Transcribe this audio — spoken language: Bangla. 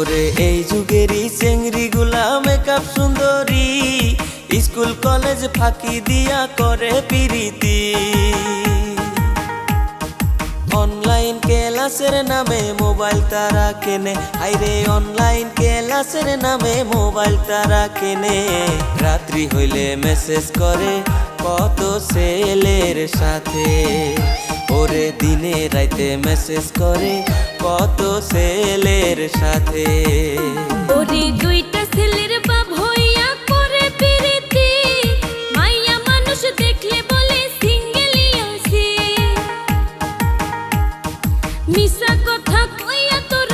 ওরে এই যুগেরই চেংড়ি গুলা মেকআপ সুন্দরী, স্কুল কলেজ ফাঁকি দিয়া করে পিরিতি। অনলাইন ক্লাসের নামে মোবাইল তারা কেনে, হাইরে অনলাইন ক্লাসের নামে মোবাইল তারা কেনে। রাত্রি হইলে মেসেজ করে কত ছেলের সাথে, ওরে দিনে রাইতে মেসেজ করে কত ছেলের সাথে। ওরে দুইটা ছেলের বাপ হইয়া করে পিরিতি, মাইয়া মানুষ দেখলে বলে সিঙ্গেলই আছি। মিছা কথা কইয়া তোর